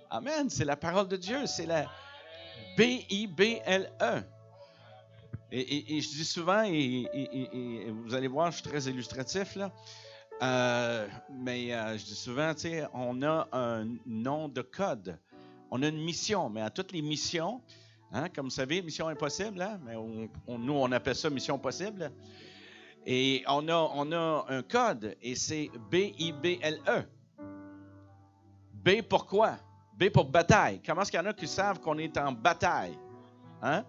Amen. C'est la parole de Dieu. C'est la Bible. Et je dis souvent, et vous allez voir, je suis très illustratif là, mais je dis souvent, tu sais, on a un nom de code. On a une mission, mais à toutes les missions, hein, comme vous savez, mission impossible, hein, mais nous, on appelle ça mission possible. Et on a un code, et c'est B-I-B-L-E. B pour quoi? B pour bataille. Comment est-ce qu'il y en a qui savent qu'on est en bataille? Hein?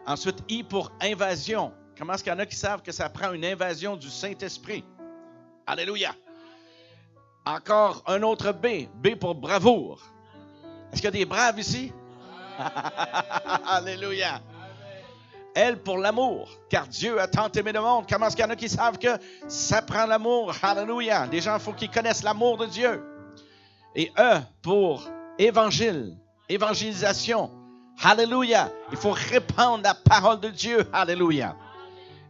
Ensuite, I pour invasion. Comment est-ce qu'il y en a qui savent que ça prend une invasion du Saint-Esprit? Alléluia! Encore un autre B. B pour bravoure. Est-ce qu'il y a des braves ici? Alléluia! L pour l'amour, car Dieu a tant aimé le monde. Comment est-ce qu'il y en a qui savent que ça prend l'amour? Alléluia! Les gens, il faut qu'ils connaissent l'amour de Dieu. Et E pour évangile, évangélisation. Alléluia! Il faut répandre la parole de Dieu. Alléluia!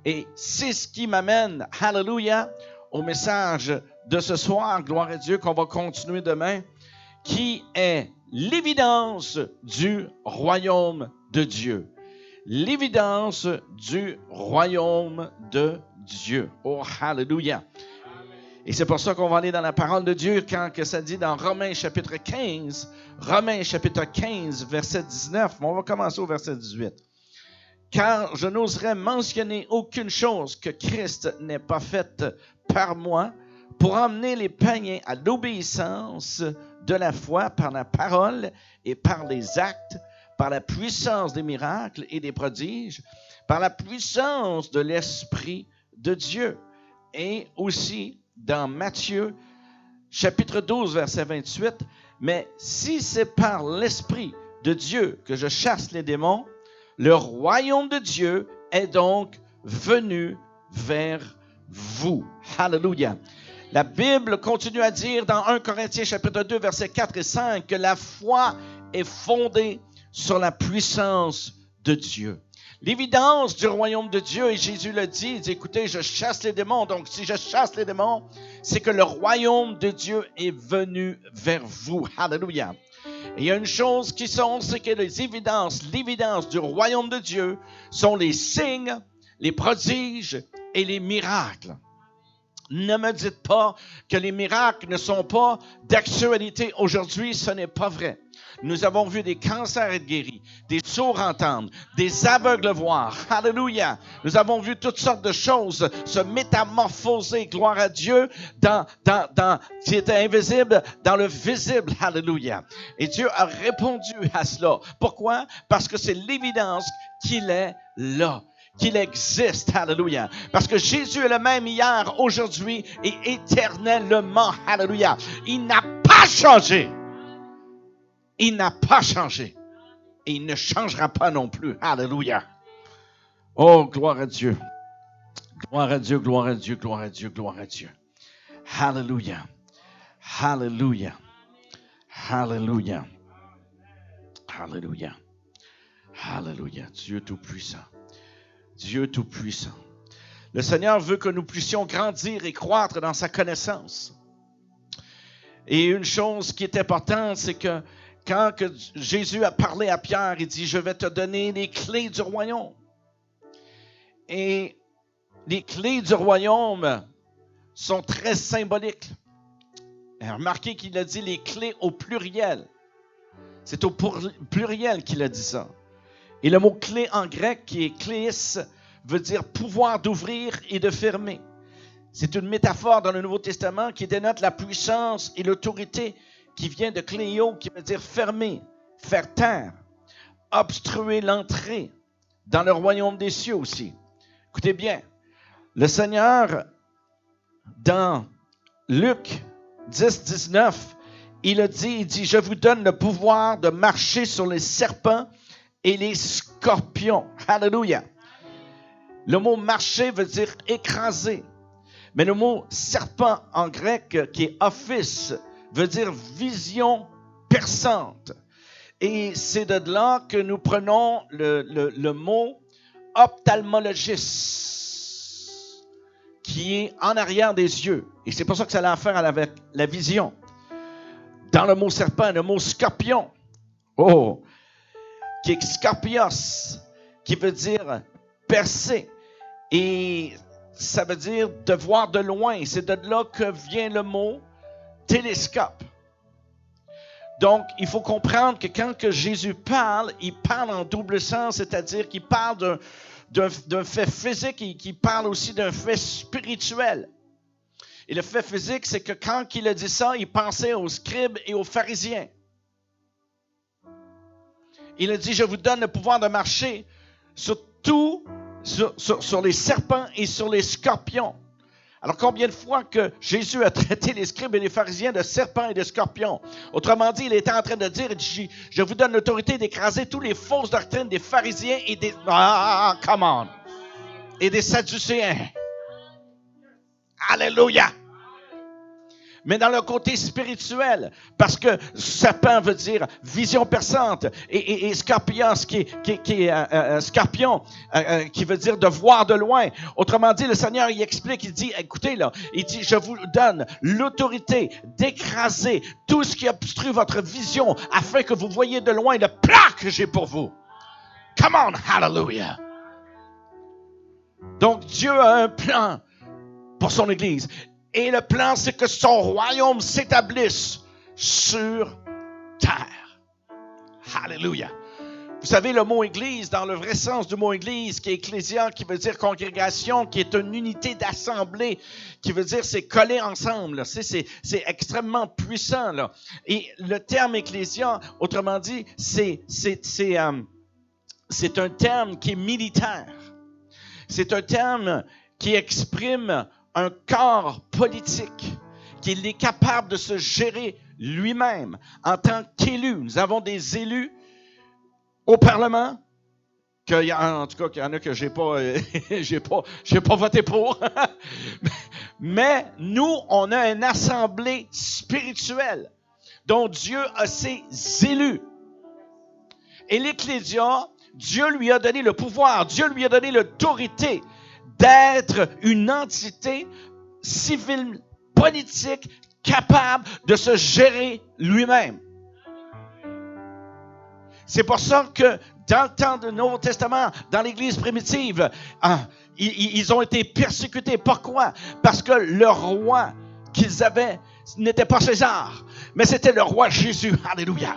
Et c'est ce qui m'amène, alléluia, au message de ce soir, gloire à Dieu, qu'on va continuer demain, qui est l'évidence du royaume de Dieu. L'évidence du royaume de Dieu. Oh, alléluia! Et c'est pour ça qu'on va aller dans la parole de Dieu quand que ça dit dans Romains chapitre 15, verset 19. On va commencer au verset 18. Car je n'oserais mentionner aucune chose que Christ n'ait pas faite par moi pour emmener les païens à l'obéissance de la foi par la parole et par les actes, par la puissance des miracles et des prodiges, par la puissance de l'Esprit de Dieu. Et aussi dans Matthieu chapitre 12, verset 28, mais si c'est par l'Esprit de Dieu que je chasse les démons, le royaume de Dieu est donc venu vers vous. Alléluia. La Bible continue à dire dans 1 Corinthiens chapitre 2, versets 4 et 5 que la foi est fondée sur la puissance de Dieu. L'évidence du royaume de Dieu, et Jésus le dit, il dit, écoutez, je chasse les démons. Donc, si je chasse les démons, c'est que le royaume de Dieu est venu vers vous. Alléluia. Et il y a une chose qui sont, c'est que l'évidence du royaume de Dieu sont les signes, les prodiges et les miracles. Ne me dites pas que les miracles ne sont pas d'actualité aujourd'hui, ce n'est pas vrai. Nous avons vu des cancers être guéris, des sourds entendre, des aveugles voir. Alléluia. Nous avons vu toutes sortes de choses se métamorphoser, gloire à Dieu, dans qui était invisible, dans le visible. Alléluia. Et Dieu a répondu à cela. Pourquoi? Parce que c'est l'évidence qu'il est là, qu'il existe. Alléluia. Parce que Jésus est le même hier, aujourd'hui et éternellement. Alléluia. Il n'a pas changé. Il n'a pas changé. Et il ne changera pas non plus. Alléluia. Oh, gloire à Dieu. Gloire à Dieu, gloire à Dieu, gloire à Dieu, gloire à Dieu. Alléluia. Alléluia. Alléluia. Alléluia. Alléluia. Dieu Tout-Puissant. Dieu Tout-Puissant. Le Seigneur veut que nous puissions grandir et croître dans sa connaissance. Et une chose qui est importante, c'est que quand que Jésus a parlé à Pierre, il dit, je vais te donner les clés du royaume. Et les clés du royaume sont très symboliques. Et remarquez qu'il a dit les clés au pluriel. C'est au pluriel qu'il a dit ça. Et le mot clé en grec, qui est cléis, veut dire pouvoir d'ouvrir et de fermer. C'est une métaphore dans le Nouveau Testament qui dénote la puissance et l'autorité qui vient de cléo, qui veut dire fermer, faire taire, obstruer l'entrée dans le royaume des cieux aussi. Écoutez bien, le Seigneur, dans Luc 10, 19, il dit, je vous donne le pouvoir de marcher sur les serpents et les scorpions. Alléluia. Le mot marcher veut dire écraser. Mais le mot serpent en grec, qui est ophis, veut dire vision perçante. Et c'est de là que nous prenons le mot ophtalmologiste, qui est en arrière des yeux. Et c'est pour ça que ça a affaire avec la vision. dans le mot serpent, le mot scorpion. Oh, qui est scorpios, qui veut dire percer. Et ça veut dire de voir de loin. C'est de là que vient le mot télescope. Donc, il faut comprendre que quand que Jésus parle, il parle en double sens, c'est-à-dire qu'il parle d'un fait physique et qu'il parle aussi d'un fait spirituel. Et le fait physique, c'est que quand il a dit ça, il pensait aux scribes et aux pharisiens. Il a dit, je vous donne le pouvoir de marcher sur les serpents et sur les scorpions. Alors, combien de fois que Jésus a traité les scribes et les pharisiens de serpents et de scorpions? Autrement dit, il était en train de dire, je vous donne l'autorité d'écraser toutes les fausses doctrines des pharisiens et des... Ah, come on! Et des sadducéens. Alléluia! Mais dans le côté spirituel, parce que serpent veut dire vision perçante et scorpion, scorpion, qui veut dire de voir de loin. Autrement dit, le Seigneur, il explique, il dit, écoutez là, il dit, je vous donne l'autorité d'écraser tout ce qui obstrue votre vision afin que vous voyez de loin le plan que j'ai pour vous. Come on, hallelujah! Donc, Dieu a un plan pour son Église. Et le plan, c'est que son royaume s'établisse sur terre. Alléluia. Vous savez, le mot Église, dans le vrai sens du mot Église, qui est ecclésia, qui veut dire congrégation, qui est une unité d'assemblée, qui veut dire c'est collé ensemble. C'est extrêmement puissant. Là. Et le terme ecclésia, autrement dit, c'est un terme qui est militaire. C'est un terme qui exprime un corps politique, qu'il est capable de se gérer lui-même en tant qu'élu. Nous avons des élus au Parlement, en tout cas, qu'il y en a que j'ai pas voté pour. Mais nous, on a une assemblée spirituelle dont Dieu a ses élus. Et l'Ecclésia, Dieu lui a donné le pouvoir, Dieu lui a donné l'autorité d'être une entité civile, politique, capable de se gérer lui-même. C'est pour ça que dans le temps du Nouveau Testament, dans l'Église primitive, ils ont été persécutés. Pourquoi? Parce que le roi qu'ils avaient n'était pas César, mais c'était le roi Jésus. Alléluia.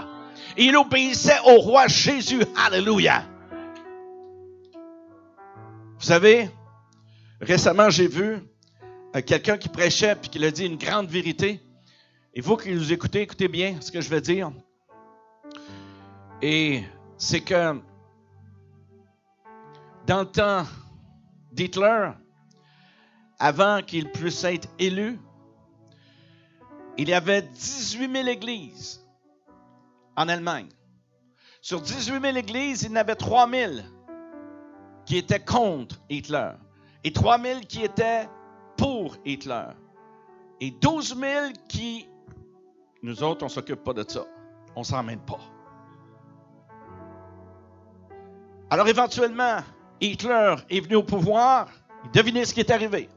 Et il obéissait au roi Jésus. Alléluia. Vous savez, récemment, j'ai vu quelqu'un qui prêchait puis qui a dit une grande vérité. Et vous qui nous écoutez, écoutez bien ce que je vais dire. Et c'est que dans le temps d'Hitler, avant qu'il puisse être élu, il y avait 18 000 églises en Allemagne. Sur 18 000 églises, il y en avait 3 000 qui étaient contre Hitler. Et 3 000 qui étaient pour Hitler. Et 12 000 qui... Nous autres, on ne s'occupe pas de ça. On ne s'en mêle pas. Alors éventuellement, Hitler est venu au pouvoir. Devinez ce qui est arrivé.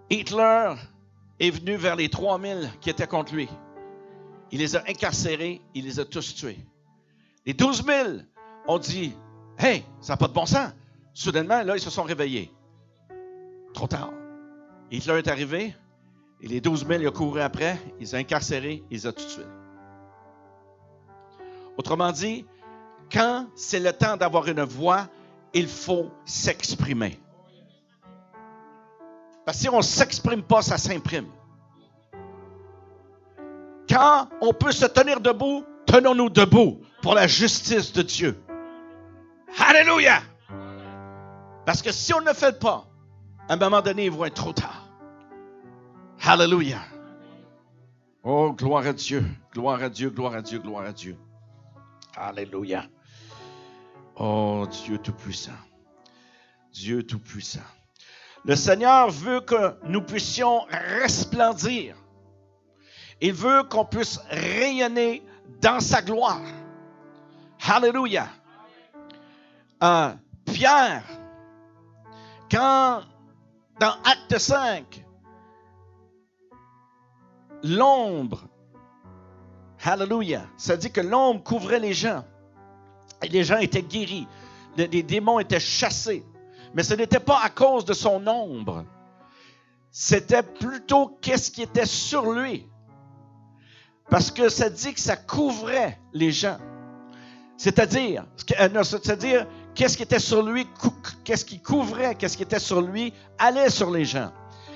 Hitler est venu vers les 3 000 qui étaient contre lui. Il les a incarcérés, il les a tous tués. Les 12 000 ont dit, « Hey, ça n'a pas de bon sens. » Soudainement, là, ils se sont réveillés. Trop tard. Hitler est arrivé, et les 12 000, il a couru après, il les a incarcérés, il les a tout tués. Autrement dit, quand c'est le temps d'avoir une voix, il faut s'exprimer. Parce que si on ne s'exprime pas, ça s'imprime. Quand on peut se tenir debout, tenons-nous debout pour la justice de Dieu. Alléluia! Parce que si on ne le fait pas, à un moment donné, il va être trop tard. Alléluia! Oh, gloire à Dieu, gloire à Dieu, gloire à Dieu, gloire à Dieu. Alléluia! Oh, Dieu Tout-Puissant. Dieu Tout-Puissant. Le Seigneur veut que nous puissions resplendir. Il veut qu'on puisse rayonner dans sa gloire. Alléluia. Pierre, quand dans Acte 5, l'ombre, hallelujah, ça dit que l'ombre couvrait les gens. Et les gens étaient guéris. Les démons étaient chassés. Mais ce n'était pas à cause de son ombre. C'était plutôt qu'est-ce qui était sur lui. Parce que ça dit que ça couvrait les gens. C'est-à-dire qu'est-ce qui était sur lui, qu'est-ce qui couvrait, qu'est-ce qui était sur lui, allait sur les gens.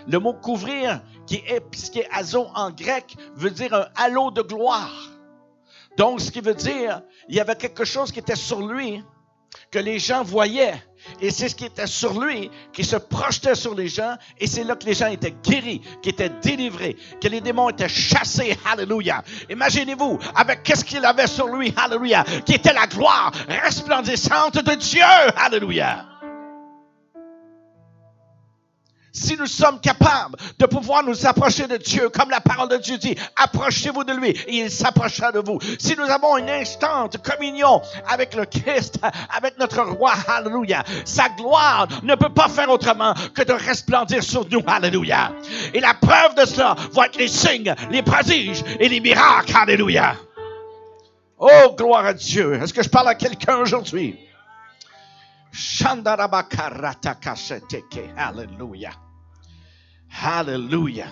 Le mot couvrir, qui est azo en grec, veut dire un halo de gloire. Donc, ce qui veut dire, il y avait quelque chose qui était sur lui, que les gens voyaient. Et c'est ce qui était sur lui, qui se projetait sur les gens. Et c'est là que les gens étaient guéris, qui étaient délivrés, que les démons étaient chassés. Alléluia. Imaginez-vous, avec qu'est-ce qu'il avait sur lui. Alléluia. Qui était la gloire resplendissante de Dieu. Alléluia. Si nous sommes capables de pouvoir nous approcher de Dieu, comme la parole de Dieu dit, approchez-vous de lui et il s'approchera de vous. Si nous avons une instante communion avec le Christ, avec notre roi, alléluia, sa gloire ne peut pas faire autrement que de resplendir sur nous, alléluia. Et la preuve de cela va être les signes, les prodiges et les miracles, alléluia. Oh, gloire à Dieu. Est-ce que je parle à quelqu'un aujourd'hui? Alléluia. Alléluia.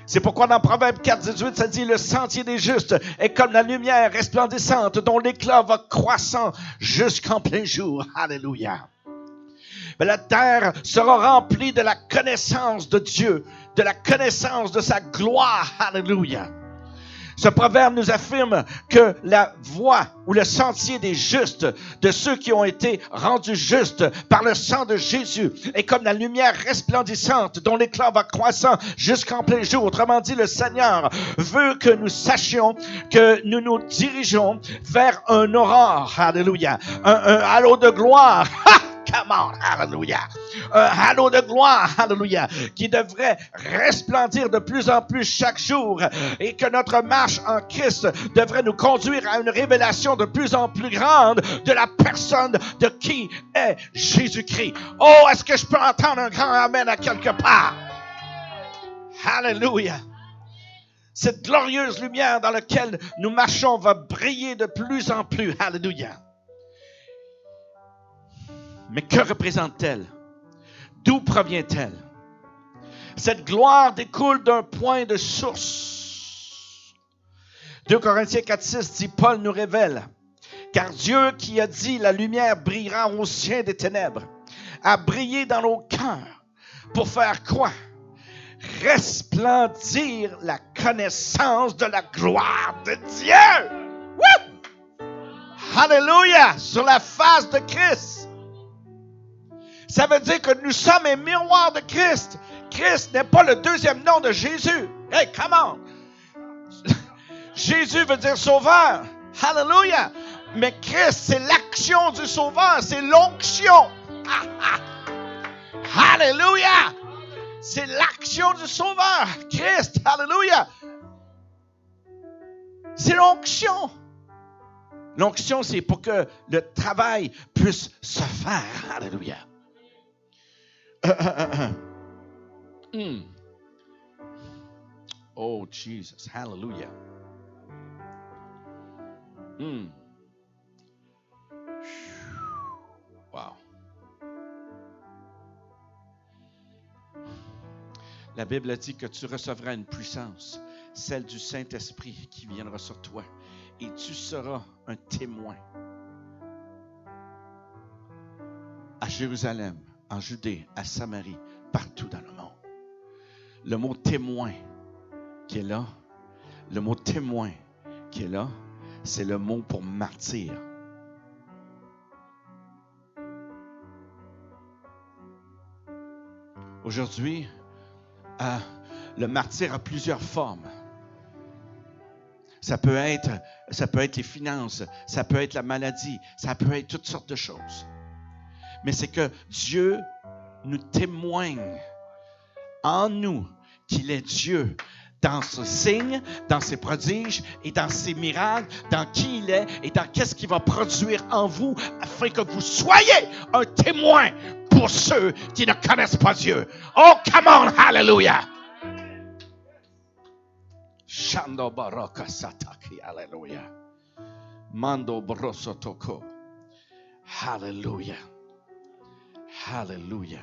C'est pourquoi dans Proverbe 4:18, ça dit, le sentier des justes est comme la lumière resplendissante dont l'éclat va croissant jusqu'en plein jour. Alléluia. Mais la terre sera remplie de la connaissance de Dieu, de la connaissance de sa gloire. Alléluia. Ce proverbe nous affirme que la voie ou le sentier des justes, de ceux qui ont été rendus justes par le sang de Jésus, est comme la lumière resplendissante dont l'éclat va croissant jusqu'en plein jour. Autrement dit, le Seigneur veut que nous sachions que nous nous dirigeons vers un aurore, alléluia, un halo de gloire. Come on, hallelujah. Un halo de gloire, hallelujah, qui devrait resplendir de plus en plus chaque jour et que notre marche en Christ devrait nous conduire à une révélation de plus en plus grande de la personne de qui est Jésus-Christ. Oh, est-ce que je peux entendre un grand amen à quelque part? Hallelujah. Cette glorieuse lumière dans laquelle nous marchons va briller de plus en plus. Hallelujah. Mais que représente-t-elle? D'où provient-elle? Cette gloire découle d'un point de source. 2 Corinthiens 4:6 dit, Paul nous révèle, car Dieu qui a dit, la lumière brillera au sein des ténèbres, a brillé dans nos cœurs pour faire quoi? Resplendir la connaissance de la gloire de Dieu. Woo! Alléluia! Sur la face de Christ. Ça veut dire que nous sommes un miroir de Christ. Christ n'est pas le deuxième nom de Jésus. Hey, come on! Jésus veut dire sauveur. Hallelujah! Mais Christ, c'est l'action du sauveur. C'est l'onction. Hallelujah! C'est l'action du sauveur. Christ, hallelujah! C'est l'onction. L'onction, c'est pour que le travail puisse se faire. Hallelujah! Oh, Jesus. Hallelujah. Wow. La Bible dit que tu recevras une puissance, celle du Saint-Esprit qui viendra sur toi, et tu seras un témoin à Jérusalem, en Judée, à Samarie, partout dans le monde. Le mot témoin qui est là, c'est le mot pour martyr. Aujourd'hui, le martyr a plusieurs formes. Ça peut être les finances, ça peut être la maladie, ça peut être toutes sortes de choses. Mais c'est que Dieu nous témoigne en nous qu'il est Dieu dans ses signes, dans ses prodiges et dans ses miracles, dans qui il est et dans qu'est-ce qu'il va produire en vous afin que vous soyez un témoin pour ceux qui ne connaissent pas Dieu. Oh, come on, hallelujah! Shando baraka sataki. Alléluia. Mando brosotoko. Alléluia. Alléluia.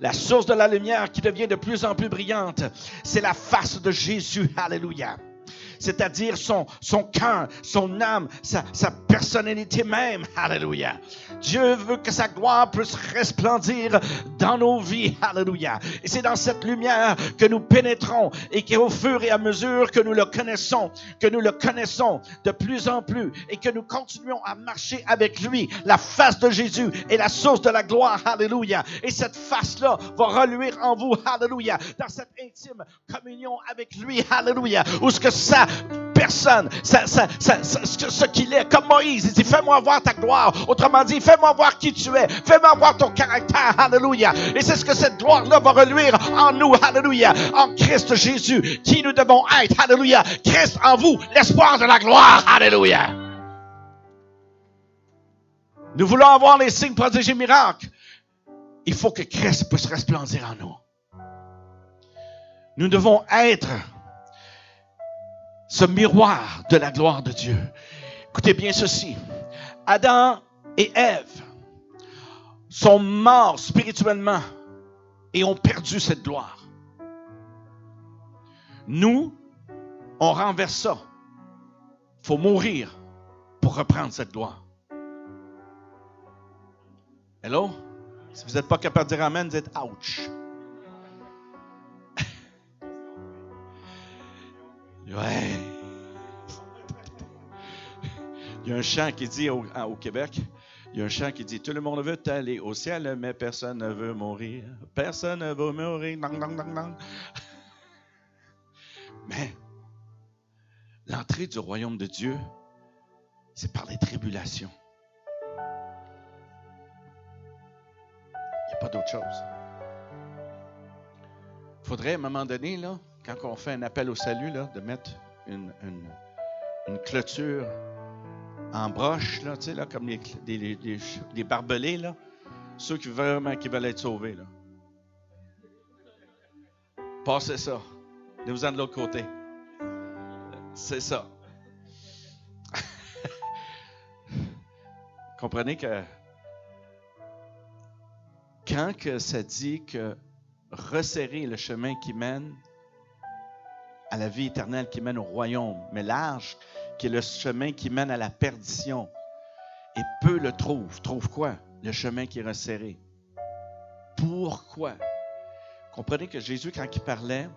La source de la lumière qui devient de plus en plus brillante, c'est la face de Jésus. Alléluia. C'est-à-dire son cœur, son âme, sa personnalité même. Alléluia. Dieu veut que sa gloire puisse resplendir dans nos vies. Alléluia. Et c'est dans cette lumière que nous pénétrons et qu'au fur et à mesure que nous le connaissons de plus en plus et que nous continuons à marcher avec lui, la face de Jésus est la source de la gloire. Alléluia. Et cette face-là va reluire en vous. Alléluia. Dans cette intime communion avec lui. Alléluia. Où ce que ça personne, ce qu'il est, comme Moïse, il dit, fais-moi voir ta gloire. Autrement dit, fais-moi voir qui tu es. Fais-moi voir ton caractère. Alléluia. Et c'est ce que cette gloire-là va reluire en nous. Alléluia. En Christ Jésus, qui nous devons être. Alléluia. Christ en vous, l'espoir de la gloire. Alléluia. Nous voulons avoir les signes, prodiges et miracles. Il faut que Christ puisse resplendir en nous. Nous devons être ce miroir de la gloire de Dieu. Écoutez bien ceci. Adam et Ève sont morts spirituellement et ont perdu cette gloire. Nous, on renverse ça. Il faut mourir pour reprendre cette gloire. Hello? Si vous n'êtes pas capable de dire amen, dites ouch. Ouais. Il y a un chant qui dit au Québec, il y a un chant qui dit, tout le monde veut aller au ciel, mais personne ne veut mourir. Personne ne veut mourir. Dang, dang, dang, dang. Mais l'entrée du royaume de Dieu, c'est par les tribulations. Il n'y a pas d'autre chose. Il faudrait à un moment donné, là, quand on fait un appel au salut, là, de mettre une clôture en broche, là, tu sais, là, comme des barbelés, là, ceux qui veulent être sauvés. Là. Passez ça. Venez-vous-en de l'autre côté. C'est ça. Comprenez que quand que ça dit que resserrer le chemin qui mène à la vie éternelle, qui mène au royaume, mais large, qui est le chemin qui mène à la perdition. Et peu le trouvent. Trouvent quoi? Le chemin qui est resserré. Pourquoi? Comprenez que Jésus, quand il parlait,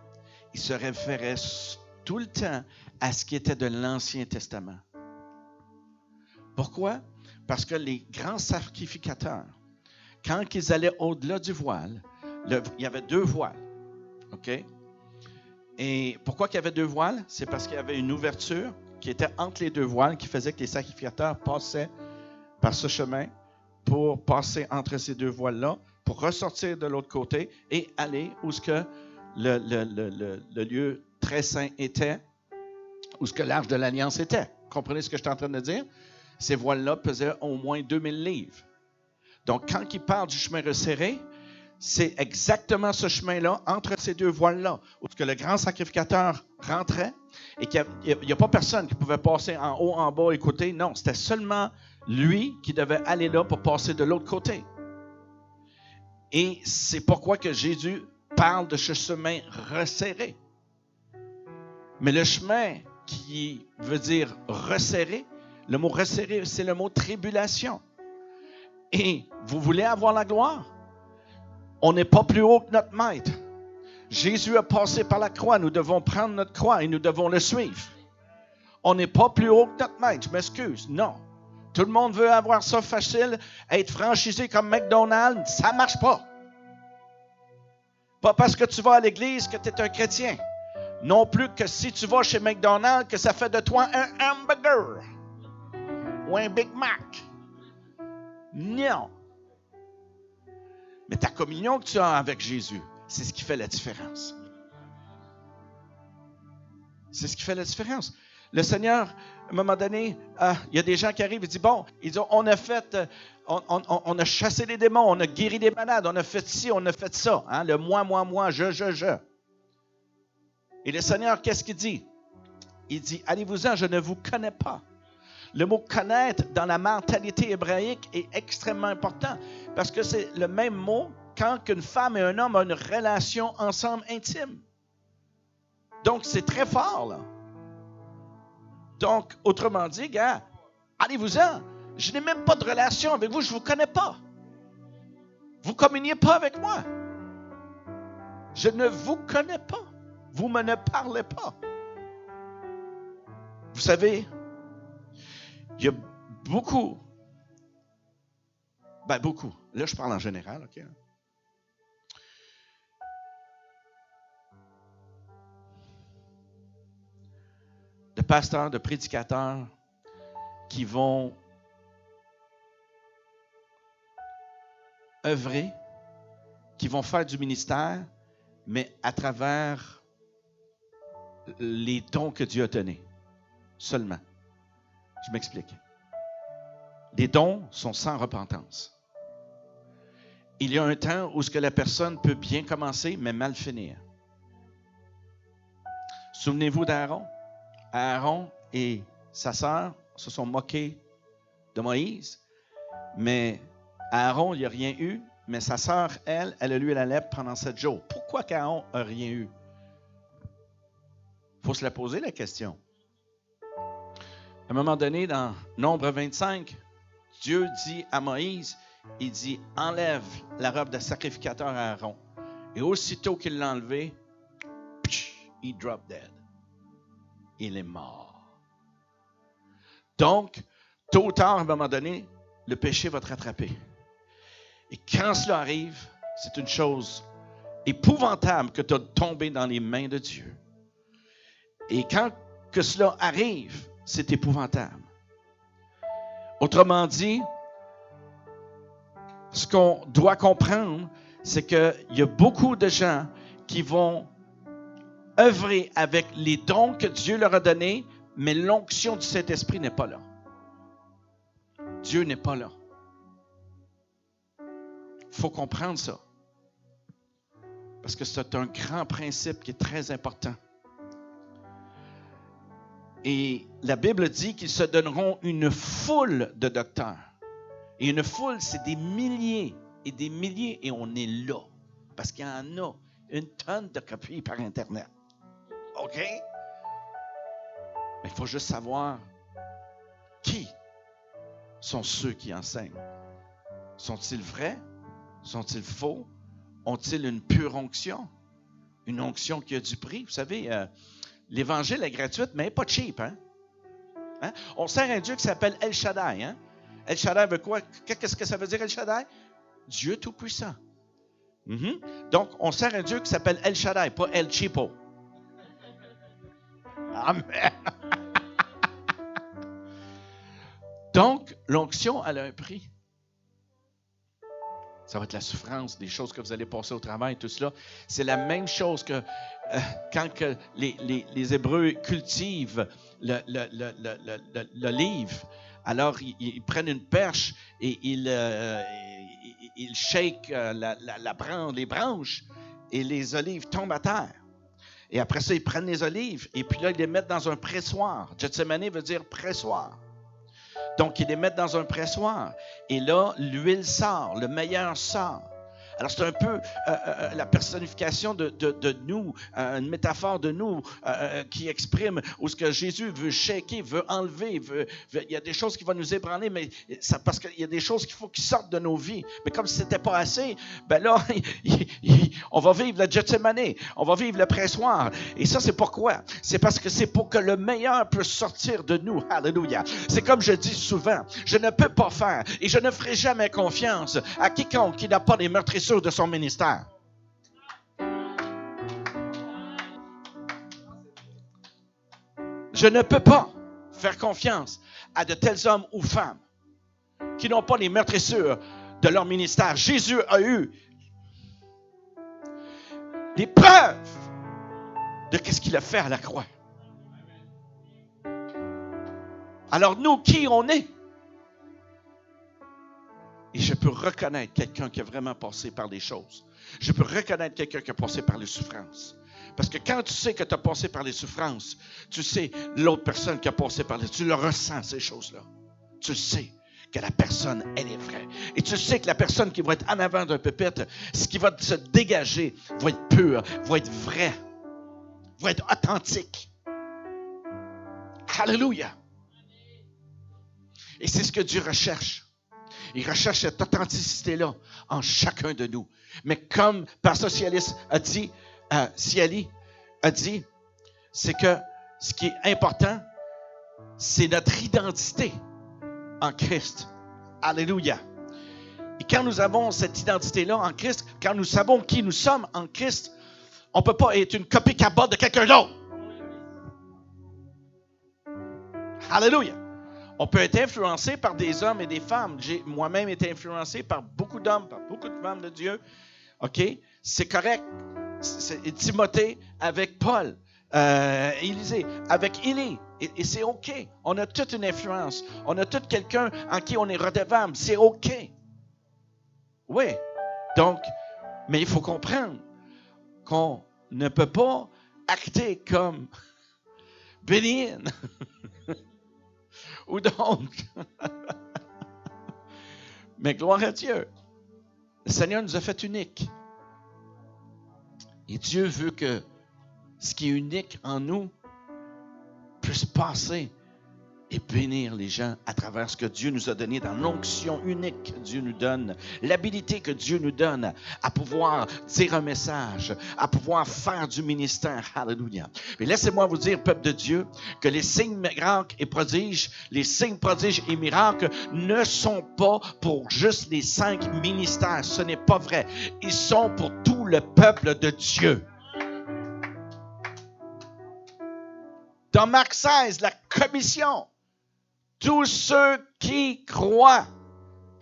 il se référait tout le temps à ce qui était de l'Ancien Testament. Pourquoi? Parce que les grands sacrificateurs, quand ils allaient au-delà du voile, il y avait 2 voiles. OK? Et pourquoi il y avait 2 voiles? C'est parce qu'il y avait une ouverture qui était entre les 2 voiles qui faisait que les sacrificateurs passaient par ce chemin pour passer entre ces 2 voiles-là, pour ressortir de l'autre côté et aller où ce que le lieu très saint était, où ce que l'arche de l'Alliance était. Comprenez ce que je suis en train de dire? Ces voiles-là pesaient au moins 2000 livres. Donc, quand il parle du chemin resserré, c'est exactement ce chemin-là, entre ces 2 voiles-là, où que le grand sacrificateur rentrait et qu'il n'y a pas personne qui pouvait passer en haut, en bas, et côté. Non, c'était seulement lui qui devait aller là pour passer de l'autre côté. Et c'est pourquoi que Jésus parle de ce chemin resserré. Mais le chemin qui veut dire resserré, le mot resserré, c'est le mot tribulation. Et vous voulez avoir la gloire? On n'est pas plus haut que notre maître. Jésus a passé par la croix. Nous devons prendre notre croix et nous devons le suivre. On n'est pas plus haut que notre maître. Je m'excuse. Non. Tout le monde veut avoir ça facile. Être franchisé comme McDonald's, ça ne marche pas. Pas parce que tu vas à l'église que tu es un chrétien. Non plus que si tu vas chez McDonald's, que ça fait de toi un hamburger ou un Big Mac. Non. Mais ta communion que tu as avec Jésus, c'est ce qui fait la différence. C'est ce qui fait la différence. Le Seigneur, à un moment donné, il y a des gens qui arrivent et disent, bon, on a chassé les démons, on a guéri des malades, on a fait ci, on a fait ça. Hein, le moi, je. Et le Seigneur, qu'est-ce qu'il dit? Il dit, allez-vous-en, je ne vous connais pas. Le mot connaître dans la mentalité hébraïque est extrêmement important parce que c'est le même mot quand une femme et un homme ont une relation ensemble intime. Donc, c'est très fort, là. Donc, autrement dit, gars, allez-vous-en. Je n'ai même pas de relation avec vous, je ne vous connais pas. Vous ne communiez pas avec moi. Je ne vous connais pas. Vous me ne parlez pas. Vous savez, il y a beaucoup, là je parle en général, OK? De pasteurs, de prédicateurs qui vont œuvrer, qui vont faire du ministère, mais à travers les dons que Dieu a donnés. Seulement. Je m'explique. Les dons sont sans repentance. Il y a un temps où ce que la personne peut bien commencer, mais mal finir. Souvenez-vous d'Aaron. Aaron et sa sœur se sont moqués de Moïse, mais Aaron, il n'a rien eu, mais sa sœur, elle a eu la lèpre pendant 7 jours. Pourquoi qu'Aaron n'a rien eu? Il faut se la poser, la question. À un moment donné, dans Nombre 25, Dieu dit à Moïse, il dit, enlève la robe de sacrificateur à Aaron. Et aussitôt qu'il l'a enlevé, he dropped dead. Il est mort. Donc, tôt ou tard, à un moment donné, le péché va te rattraper. Et quand cela arrive, c'est une chose épouvantable que tu as tombé dans les mains de Dieu. Et quand que cela arrive, c'est épouvantable. Autrement dit, ce qu'on doit comprendre, c'est qu'il y a beaucoup de gens qui vont œuvrer avec les dons que Dieu leur a donnés, mais l'onction du Saint-Esprit n'est pas là. Dieu n'est pas là. Il faut comprendre ça. Parce que c'est un grand principe qui est très important. Et la Bible dit qu'ils se donneront une foule de docteurs. Et une foule, c'est des milliers et des milliers, et on est là. Parce qu'il y en a une tonne de copies par Internet. OK? Mais il faut juste savoir qui sont ceux qui enseignent. Sont-ils vrais? Sont-ils faux? Ont-ils une pure onction? Une onction qui a du prix? Vous savez, l'Évangile est gratuite, mais pas cheap. Hein? On sert un Dieu qui s'appelle El Shaddai. Hein? El Shaddai veut quoi? Qu'est-ce que ça veut dire, El Shaddai? Dieu Tout-Puissant. Donc, on sert un Dieu qui s'appelle El Shaddai, pas El Cheapo. Amen. Donc, l'onction, elle a un prix. Ça va être la souffrance, des choses que vous allez passer au travail, tout cela. C'est la même chose que quand que les Hébreux cultivent l'olive. Alors, ils prennent une perche et ils shake les branches et les olives tombent à terre. Et après ça, ils prennent les olives et puis là, ils les mettent dans un pressoir. Gethsemane veut dire pressoir. Donc, ils les mettent dans un pressoir. Et là, l'huile sort, le meilleur sort. Alors, c'est un peu la personnification de nous, une métaphore de nous qui exprime où ce que Jésus veut shaker, veut enlever. Il y a des choses qui vont nous ébranler, mais ça, parce qu'il y a des choses qu'il faut qui sortent de nos vies. Mais comme si ce n'était pas assez, ben là, on va vivre le Gethsemane, on va vivre le pressoir. Et ça, c'est pourquoi? C'est parce que c'est pour que le meilleur puisse sortir de nous. Alléluia. C'est comme je dis souvent, je ne peux pas faire et je ne ferai jamais confiance à quiconque qui n'a pas les meurtrissures de son ministère. Je ne peux pas faire confiance à de tels hommes ou femmes qui n'ont pas les meurtrissures de leur ministère. Jésus a eu des preuves de ce qu'il a fait à la croix. Alors nous, qui on est? Et je peux reconnaître quelqu'un qui a vraiment passé par des choses. Je peux reconnaître quelqu'un qui a passé par les souffrances. Parce que quand tu sais que tu as passé par les souffrances, tu sais l'autre personne qui a passé par les... Tu le ressens, ces choses-là. Tu sais que la personne, elle est vraie. Et tu sais que la personne qui va être en avant d'un pupitre, ce qui va se dégager va être pur, va être vrai, va être authentique. Alléluia. Et c'est ce que Dieu recherche. Il recherche cette authenticité-là en chacun de nous. Mais comme Pasteur Ciali a dit, c'est que ce qui est important, c'est notre identité en Christ. Alléluia. Et quand nous avons cette identité-là en Christ, quand nous savons qui nous sommes en Christ, on ne peut pas être une copie cabot de quelqu'un d'autre. Alléluia. On peut être influencé par des hommes et des femmes. J'ai moi-même été influencé par beaucoup d'hommes, par beaucoup de femmes de Dieu. OK? C'est correct. C'est Timothée avec Paul. Élisée avec Élie. Et c'est OK. On a toute une influence. On a tout quelqu'un en qui on est redevable. C'est OK. Oui. Donc, mais il faut comprendre qu'on ne peut pas acter comme Bénin. Ou donc, mais gloire à Dieu, le Seigneur nous a fait uniques. Et Dieu veut que ce qui est unique en nous puisse passer et bénir les gens à travers ce que Dieu nous a donné dans l'onction unique que Dieu nous donne, l'habilité que Dieu nous donne à pouvoir dire un message, à pouvoir faire du ministère. Alléluia. Mais laissez-moi vous dire, peuple de Dieu, que les signes, miracles et prodiges, les signes, prodiges et miracles ne sont pas pour juste les 5 ministères. Ce n'est pas vrai. Ils sont pour tout le peuple de Dieu. Dans Marc 16, la commission, tous ceux qui croient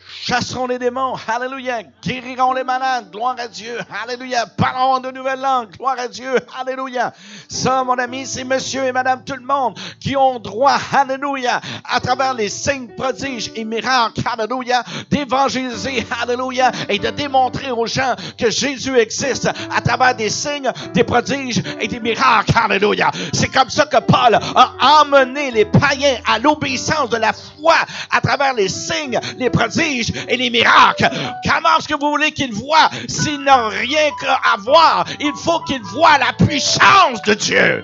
chasseront les démons, alléluia, guériront les malades, gloire à Dieu, alléluia, parleront de nouvelles langues, gloire à Dieu, alléluia. Ça, mon ami, c'est monsieur et madame tout le monde qui ont droit, alléluia, à travers les signes, prodiges et miracles, alléluia, d'évangéliser, alléluia, et de démontrer aux gens que Jésus existe à travers des signes, des prodiges et des miracles, alléluia. C'est comme ça que Paul a emmené les païens à l'obéissance de la foi à travers les signes, les prodiges et les miracles. Comment est-ce que vous voulez qu'ils voient s'ils n'ont rien à voir? Il faut qu'ils voient la puissance de Dieu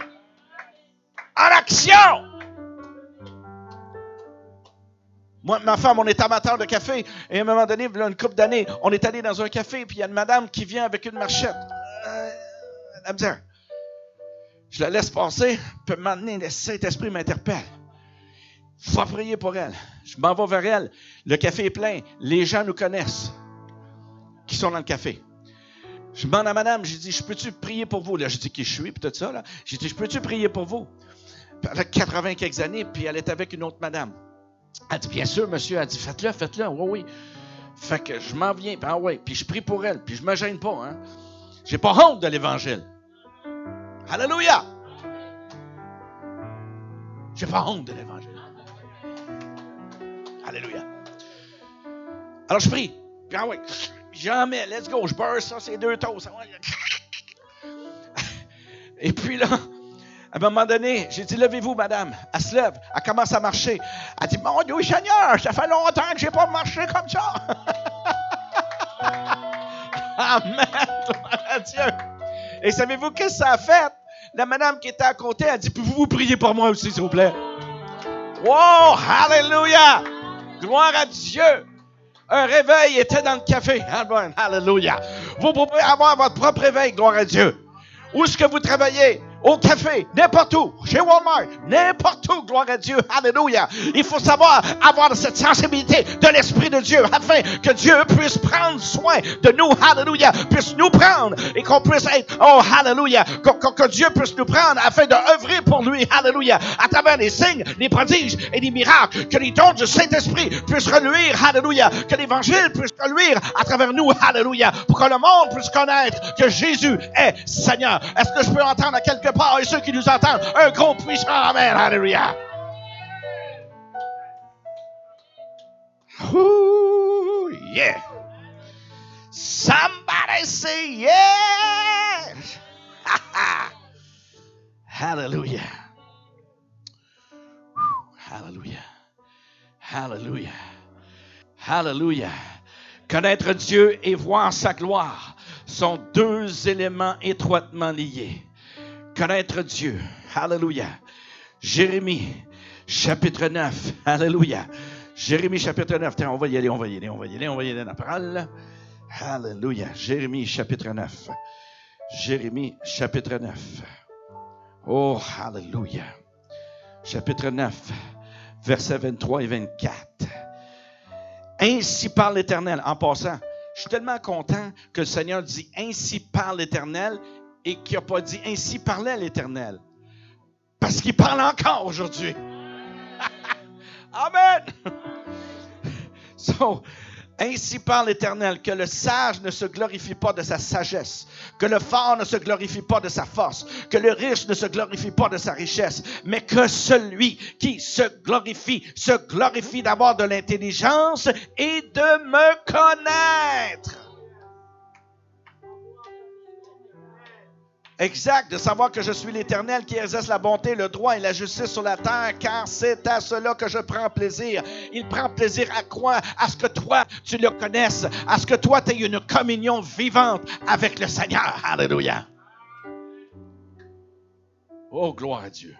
en action. Moi, ma femme, on est amateur de café et à un moment donné, il y a une couple d'années, on est allé dans un café puis il y a une madame qui vient avec une marchette. Elle me dit, je la laisse passer, puis maintenant, le Saint-Esprit m'interpelle. Il faut prier pour elle. Je m'en vais vers elle. Le café est plein. Les gens nous connaissent qui sont dans le café. Je demande à madame, j'ai dit, je peux-tu prier pour vous? Là, je dis qui je suis, puis tout ça. Là. J'ai dit, je peux-tu prier pour vous? Puis elle a 80 quelques années, puis elle est avec une autre madame. Elle dit, bien sûr, monsieur. Elle dit, faites-le. Oui, oui. Fait que je m'en viens, puis je prie pour elle, puis je me gêne pas. Hein. J'ai pas honte de l'Évangile. Alléluia! J'ai pas honte de l'Évangile. Alléluia. Alors, je prie. Puis, j'en mets. Let's go. Je beurre ça, c'est 2 toasts. Et puis là, à un moment donné, j'ai dit, levez-vous, madame. Elle se lève. Elle commence à marcher. Elle dit, mon Dieu Seigneur, ça fait longtemps que je n'ai pas marché comme ça. Amen. Gloire à Dieu. Et savez-vous qu'est-ce que ça a fait? La madame qui était à côté, elle dit, pouvez-vous prier pour moi aussi, s'il vous plaît? Wow! Alléluia! Gloire à Dieu! Un réveil était dans le café. Amen. Alléluia. Vous pouvez avoir votre propre réveil. Gloire à Dieu. Où est-ce que vous travaillez? Au café, n'importe où, chez Walmart, n'importe où, gloire à Dieu, alléluia. Il faut savoir avoir cette sensibilité de l'Esprit de Dieu afin que Dieu puisse prendre soin de nous, alléluia, puisse nous prendre et qu'on puisse être, oh, alléluia, que Dieu puisse nous prendre afin d'œuvrer pour lui, alléluia, à travers les signes, les prodiges et les miracles, que les dons du Saint-Esprit puissent reluire, alléluia, que l'Évangile puisse reluire à travers nous, alléluia, pour que le monde puisse connaître que Jésus est Seigneur. Est-ce que je peux entendre à quelque part, et ceux qui nous entendent, un gros puissant amen, alléluia. Ooh, yeah. Somebody say yes. Hallelujah. Hallelujah. Hallelujah. Hallelujah. Connaître Dieu et voir sa gloire sont deux éléments étroitement liés. Connaître Dieu. Hallelujah. Jérémie, chapitre 9. Hallelujah. Jérémie, chapitre 9. Tiens, on va y aller dans la parole. Hallelujah. Jérémie, chapitre 9. Jérémie, chapitre 9. Oh, hallelujah. Chapitre 9, versets 23 et 24. Ainsi parle l'Éternel. En passant, je suis tellement content que le Seigneur dit « Ainsi parle l'Éternel » et qu'il n'a pas dit « Ainsi parlait l'Éternel ». Parce qu'il parle encore aujourd'hui. Amen. So, ainsi parle l'Éternel, que le sage ne se glorifie pas de sa sagesse, que le fort ne se glorifie pas de sa force, que le riche ne se glorifie pas de sa richesse, mais que celui qui se glorifie d'avoir de l'intelligence et de me connaître. Exact, de savoir que je suis l'Éternel qui exerce la bonté, le droit et la justice sur la terre, car c'est à cela que je prends plaisir. Il prend plaisir à quoi? À ce que toi, tu le connaisses, à ce que toi, tu aies une communion vivante avec le Seigneur. Alléluia. Oh, gloire à Dieu.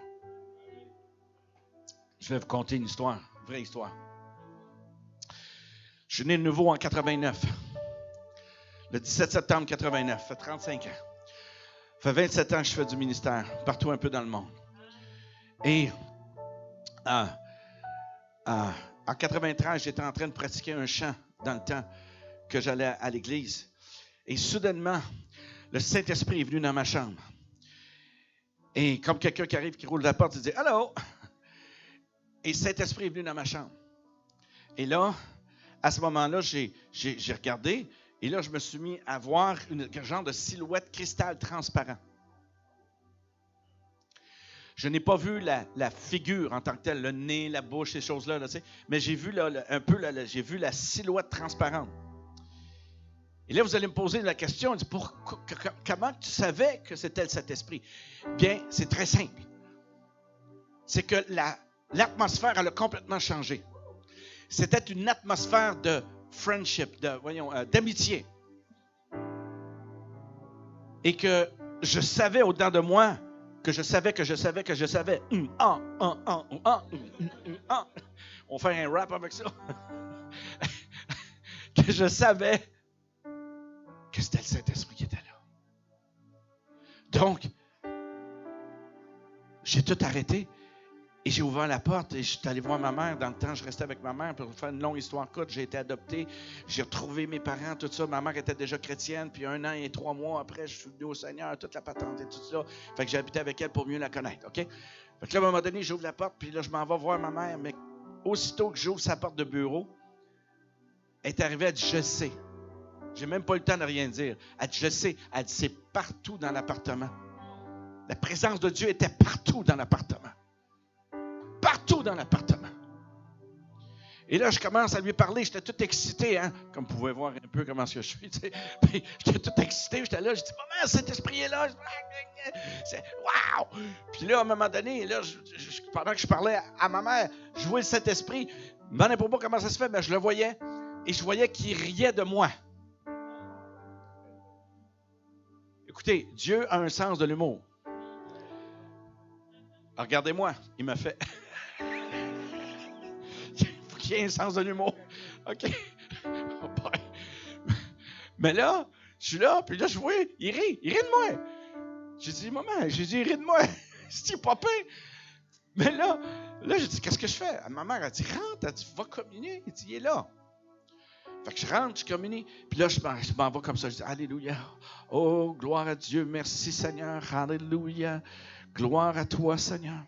Je vais vous conter une histoire, une vraie histoire. Je suis né de nouveau en 89, le 17 septembre 89, ça fait 35 ans. Ça fait 27 ans que je fais du ministère, partout un peu dans le monde. Et en 93, j'étais en train de pratiquer un chant dans le temps que j'allais à l'église. Et soudainement, le Saint-Esprit est venu dans ma chambre. Et comme quelqu'un qui arrive, qui roule la porte, il dit « Allô! » Et le Saint-Esprit est venu dans ma chambre. Et là, à ce moment-là, j'ai regardé. Et là, je me suis mis à voir un genre de silhouette cristal transparent. Je n'ai pas vu la figure en tant que telle, le nez, la bouche, ces choses-là, tu sais, mais j'ai vu j'ai vu la silhouette transparente. Et là, vous allez me poser la question, comment tu savais que c'était le Saint-Esprit? Bien, c'est très simple. C'est que l'atmosphère, elle a complètement changé. C'était une atmosphère de friendship, d'amitié. Et que je savais au-dedans de moi, que je savais. On va faire un rap avec ça. Que je savais que c'était le Saint-Esprit qui était là. Donc, j'ai tout arrêté. Et j'ai ouvert la porte et je suis allé voir ma mère. Dans le temps, je restais avec ma mère pour faire une longue histoire courte. J'ai été adopté. J'ai retrouvé mes parents, tout ça. Ma mère était déjà chrétienne. Puis 1 an et 3 mois après, je suis venu au Seigneur, toute la patente et tout ça. Fait que j'ai habité avec elle pour mieux la connaître. OK? Fait que là, à un moment donné, j'ouvre la porte. Puis là, je m'en vais voir ma mère. Mais aussitôt que j'ouvre sa porte de bureau, elle est arrivée, elle dit « Je sais ». J'ai même pas eu le temps de rien dire. Elle dit « Je sais ». Elle dit « C'est partout dans l'appartement ». La présence de Dieu était partout dans l'appartement. Partout dans l'appartement. Et là, je commence à lui parler. J'étais tout excité, hein? Comme vous pouvez voir un peu comment je suis. Tu sais. Puis, j'étais tout excité. J'étais là. Je dis, maman, cet esprit est là. C'est wow! Puis là, à un moment donné, là, pendant que je parlais à ma mère, je voyais le Saint-Esprit. Je me demandais pas comment ça se fait, mais je le voyais. Et je voyais qu'il riait de moi. Écoutez, Dieu a un sens de l'humour. Alors, regardez-moi. Il m'a fait... Il y a un sens de l'humour. OK. Oh boy. Mais là, je suis là, puis là, je vois, il rit de moi. J'ai dit, maman, il rit de moi. C'est pas pire. Mais là, j'ai dit, qu'est-ce que je fais? Ma mère a dit, rentre, elle dit, va communier. Il dit, il est là. Fait que je rentre, je communie. Puis là, je m'en vais comme ça. Je dis, Alléluia. Oh, gloire à Dieu. Merci, Seigneur. Alléluia. Gloire à toi, Seigneur.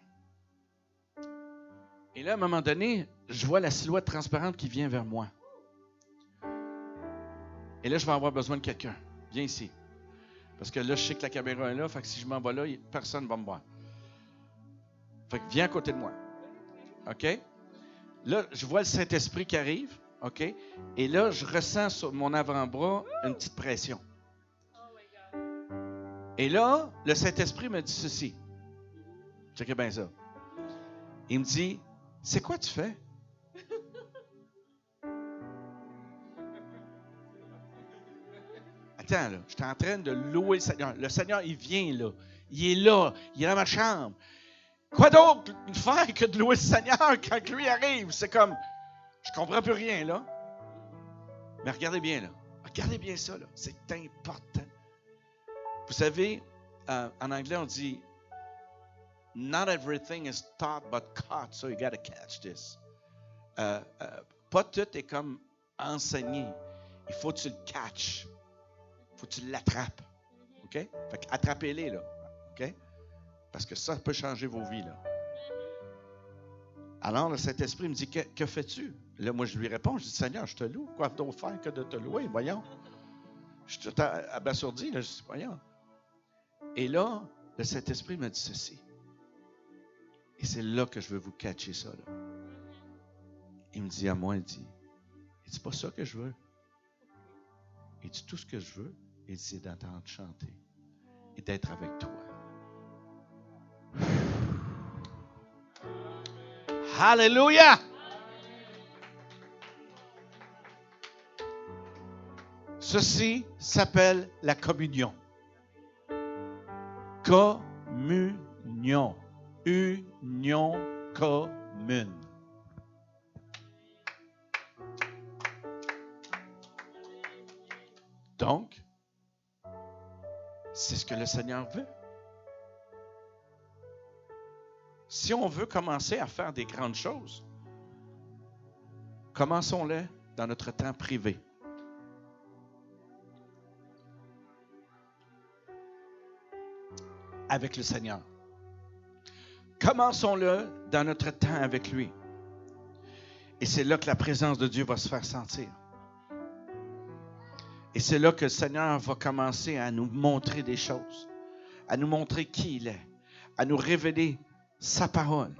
Et là, à un moment donné, je vois la silhouette transparente qui vient vers moi. Et là, je vais avoir besoin de quelqu'un. Viens ici. Parce que là, je sais que la caméra est là. Fait que si je m'en vais là, personne ne va me voir. Fait que viens à côté de moi. OK? Là, je vois le Saint-Esprit qui arrive. OK? Et là, je ressens sur mon avant-bras une petite pression. Et là, le Saint-Esprit me dit ceci. Checkez bien ça. Il me dit, c'est quoi tu fais? Attends, là, je suis en train de louer le Seigneur. Le Seigneur, il vient là. Il est là. Il est dans ma chambre. Quoi d'autre faire que de louer le Seigneur quand lui arrive? C'est comme, je comprends plus rien, là. Mais regardez bien, là. Regardez bien ça, là. C'est important. Vous savez, en anglais, on dit, not everything is taught but caught, so you got to catch this. Pas tout est comme enseigné. Il faut que tu le catches. Il faut que tu l'attrapes. OK? Fait qu'attrapez-les, là. OK? Parce que ça peut changer vos vies, là. Alors, le Saint-Esprit me dit, que fais-tu? Là, moi, je lui réponds, je dis, Seigneur, je te loue. Quoi d'autre faire que de te louer? Voyons. Je suis tout abasourdi, là. Je dis, voyons. Et là, le Saint-Esprit me dit ceci. Et c'est là que je veux vous catcher ça, là. Il me dit à moi, il dit, c'est pas ça que je veux. Il dit, tout ce que je veux, il dit, c'est d'entendre chanter et d'être avec toi. Alléluia! Ceci s'appelle la communion. Communion. Union commune. Donc, c'est ce que le Seigneur veut. Si on veut commencer à faire des grandes choses, commençons-les dans notre temps privé. Avec le Seigneur. Commençons-le dans notre temps avec lui. Et c'est là que la présence de Dieu va se faire sentir. Et c'est là que le Seigneur va commencer à nous montrer des choses, à nous montrer qui il est, à nous révéler sa parole.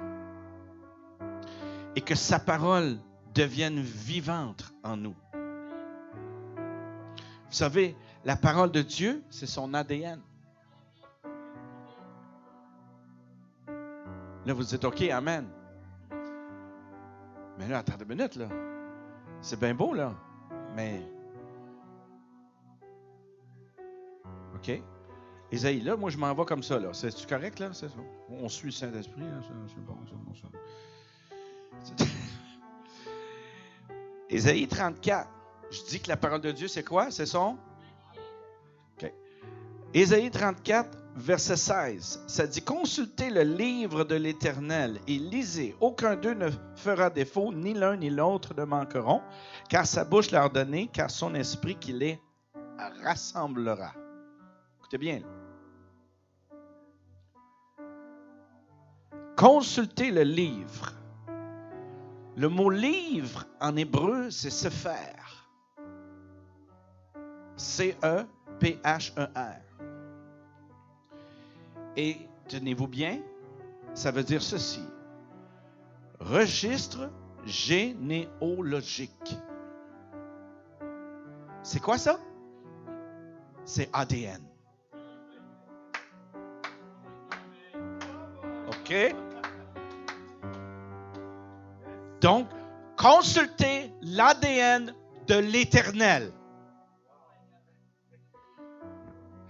Et que sa parole devienne vivante en nous. Vous savez, la parole de Dieu, c'est son ADN. Là, vous dites, OK, amen. Mais là, attendez une minute, là. C'est bien beau, là. Mais, OK. Ésaïe, là, moi, je m'en vais comme ça, là. C'est-tu correct, là? C'est ça. On suit le Saint-Esprit, là. C'est bon, c'est bon, ça. Ésaïe 34. Je dis que la parole de Dieu, c'est quoi? C'est son? OK. Ésaïe 34, verset 16. Ça dit, consultez le livre de l'Éternel et lisez. Aucun d'eux ne fera défaut, ni l'un ni l'autre ne manqueront, car sa bouche l'a ordonné, car son esprit qui les rassemblera. Écoutez bien. Consultez le livre. Le mot livre en hébreu, c'est sefer. C-E-P-H-E-R. Et tenez-vous bien, ça veut dire ceci. Registre généalogique. C'est quoi ça? C'est ADN. OK? Donc, consultez l'ADN de l'Éternel.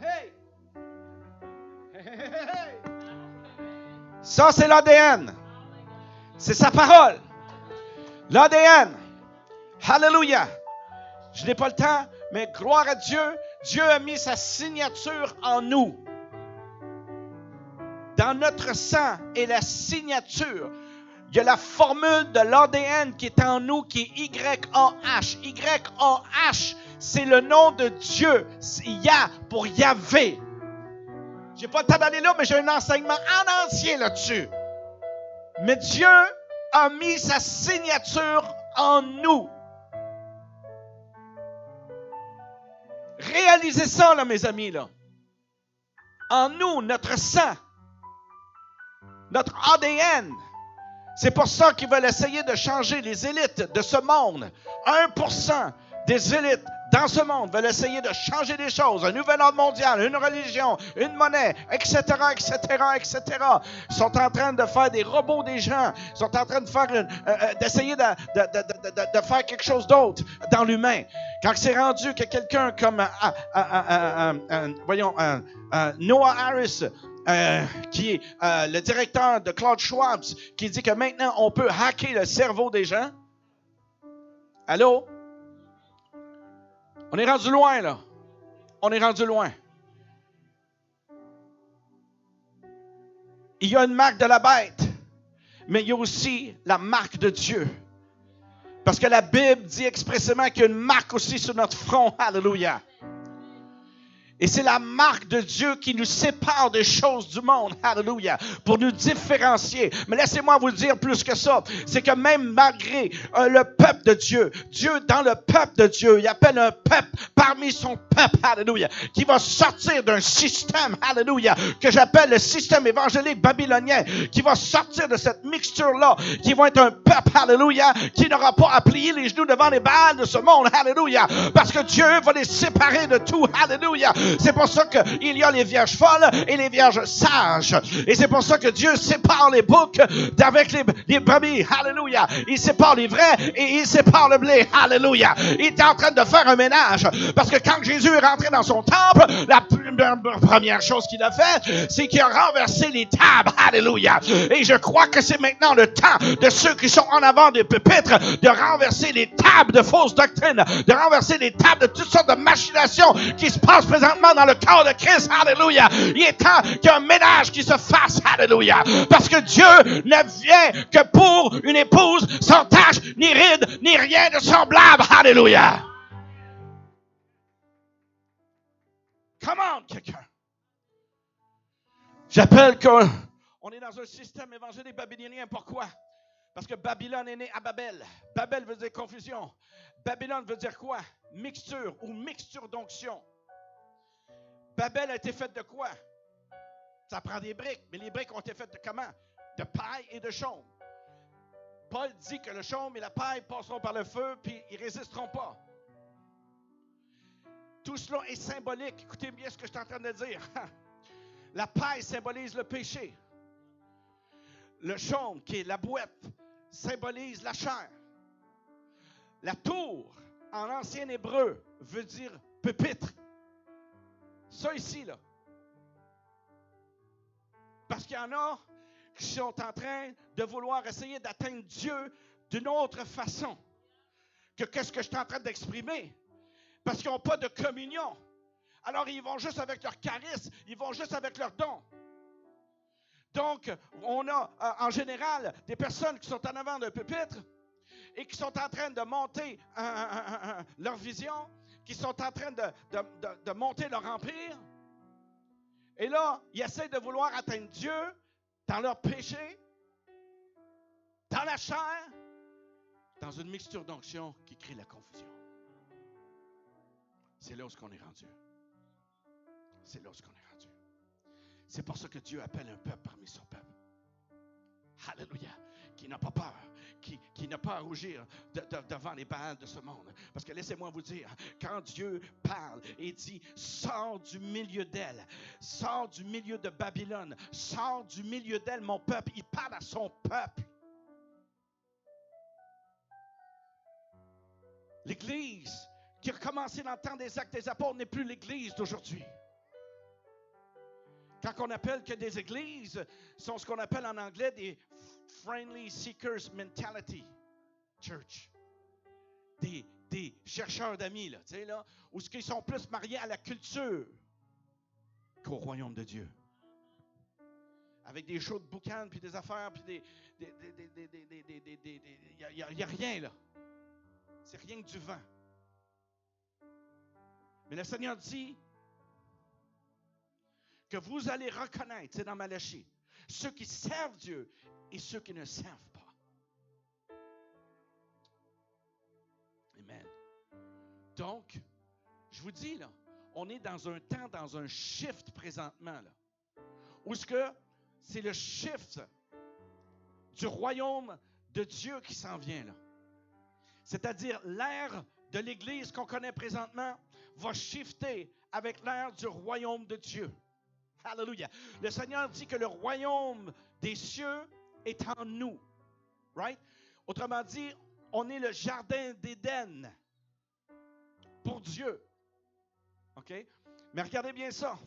Hey! Ça, c'est l'ADN. C'est sa parole. L'ADN. Alléluia. Je n'ai pas le temps, mais gloire à Dieu. Dieu a mis sa signature en nous. Dans notre sang est la signature. Il y a la formule de l'ADN qui est en nous, qui est Y-A-H. Y-A-H, c'est le nom de Dieu. C'est Yah pour Yahvé. Je n'ai pas le temps d'aller là, mais j'ai un enseignement en entier là-dessus. Mais Dieu a mis sa signature en nous. Réalisez ça, là, mes amis, là. En nous, notre sang, notre ADN. C'est pour ça qu'ils veulent essayer de changer les élites de ce monde. 1% des élites dans ce monde veulent essayer de changer des choses, un nouvel ordre mondial, une religion, une monnaie, etc., etc., etc., sont en train de faire des robots des gens, sont en train de faire d'essayer de faire quelque chose d'autre dans l'humain. Quand c'est rendu que quelqu'un comme Noah Harris, qui est le directeur de Klaus Schwab, qui dit que maintenant on peut hacker le cerveau des gens. Allô? On est rendu loin, là. On est rendu loin. Il y a une marque de la bête, mais il y a aussi la marque de Dieu. Parce que la Bible dit expressément qu'il y a une marque aussi sur notre front. Alléluia. Et c'est la marque de Dieu qui nous sépare des choses du monde. Alléluia. Pour nous différencier. Mais laissez-moi vous dire plus que ça. C'est que même malgré le peuple de Dieu, Dieu dans le peuple de Dieu, il appelle un peuple parmi son peuple. Alléluia. Qui va sortir d'un système. Alléluia. Que j'appelle le système évangélique babylonien. Qui va sortir de cette mixture-là. Qui va être un peuple. Alléluia. Qui n'aura pas à plier les genoux devant les Baals de ce monde. Alléluia. Parce que Dieu va les séparer de tout. Alléluia. C'est pour ça qu'il y a les vierges folles et les vierges sages. Et c'est pour ça que Dieu sépare les boucs d'avec les brebis. Alléluia. Il sépare les vrais et il sépare le blé. Alléluia. Il est en train de faire un ménage. Parce que quand Jésus est rentré dans son temple, la première chose qu'il a fait, c'est qu'il a renversé les tables. Alléluia. Et je crois que c'est maintenant le temps de ceux qui sont en avant des pupitres de renverser les tables de fausses doctrines, de renverser les tables de toutes sortes de machinations qui se passent présentement dans le corps de Christ. Alléluia. Il est temps qu'il y ait un ménage qui se fasse. Alléluia. Parce que Dieu ne vient que pour une épouse sans tache, ni ride, ni rien de semblable. Alléluia. Come on, quelqu'un. J'appelle qu'on est dans un système évangélique babylonien. Pourquoi? Parce que Babylone est né à Babel. Babel veut dire confusion. Babylone veut dire quoi? Mixture ou mixture d'onction. Babel a été faite de quoi? Ça prend des briques, mais les briques ont été faites de comment? De paille et de chaume. Paul dit que le chaume et la paille passeront par le feu, puis ils ne résisteront pas. Tout cela est symbolique. Écoutez bien ce que je suis en train de dire. La paille symbolise le péché. Le chaume, qui est la boîte, symbolise la chair. La tour, en ancien hébreu, veut dire pupitre. Ça ici, là. Parce qu'il y en a qui sont en train de vouloir essayer d'atteindre Dieu d'une autre façon que qu'est-ce que je suis en train d'exprimer. Parce qu'ils n'ont pas de communion. Alors, ils vont juste avec leur charisme, ils vont juste avec leur don. Donc, on a en général des personnes qui sont en avant d'un pupitre et qui sont en train de monter leur vision, qui sont en train de monter leur empire. Et là, ils essaient de vouloir atteindre Dieu dans leur péché, dans la chair, dans une mixture d'onction qui crée la confusion. C'est là où on est rendu. C'est là où on est rendu. C'est pour ça que Dieu appelle un peuple parmi son peuple. Alléluia. Qui n'a pas peur, qui n'a pas à rougir devant les Baals de ce monde. Parce que laissez-moi vous dire, quand Dieu parle et dit, sors du milieu d'elle, sors du milieu de Babylone, sors du milieu d'elle, mon peuple, il parle à son peuple. L'Église qui a commencé dans le temps des Actes des Apôtres n'est plus l'Église d'aujourd'hui. Quand on appelle que des églises sont ce qu'on appelle en anglais des friendly seekers mentality church. Des chercheurs d'amis, là, tu sais, là, où ils sont plus mariés à la culture qu'au royaume de Dieu. Avec des shows de boucan, puis des affaires, puis il n'y a rien, là. C'est rien que du vent. Mais le Seigneur dit que vous allez reconnaître, c'est dans Malachie, ceux qui servent Dieu et ceux qui ne servent pas. Amen. Donc, je vous dis, là, on est dans un temps, dans un shift présentement, là, où c'est le shift du royaume de Dieu qui s'en vient, là. C'est-à-dire l'ère de l'Église qu'on connaît présentement va shifter avec l'ère du royaume de Dieu. Alléluia. Le Seigneur dit que le royaume des cieux est en nous. Right? Autrement dit, on est le jardin d'Éden pour Dieu. OK? Mais regardez bien ça.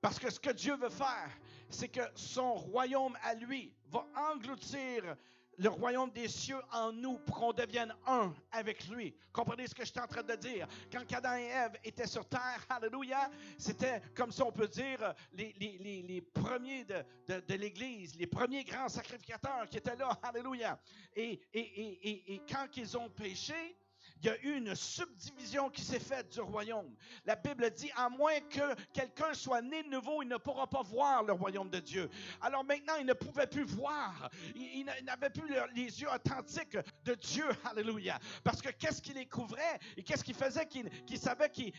Parce que ce que Dieu veut faire, c'est que son royaume à lui va engloutir le royaume des cieux en nous pour qu'on devienne un avec lui. Comprenez ce que je suis en train de dire? Quand Adam et Ève étaient sur terre, alléluia, c'était comme ça on peut dire les premiers de l'Église, les premiers grands sacrificateurs qui étaient là, alléluia. Et quand ils ont péché, il y a eu une subdivision qui s'est faite du royaume. La Bible dit, à moins que quelqu'un soit né de nouveau, il ne pourra pas voir le royaume de Dieu. Alors maintenant, il ne pouvait plus voir. Il n'avait plus les yeux authentiques de Dieu. Alléluia. Parce que qu'est-ce qui les couvrait et qu'est-ce qui faisait qu'ils savaient qu'ils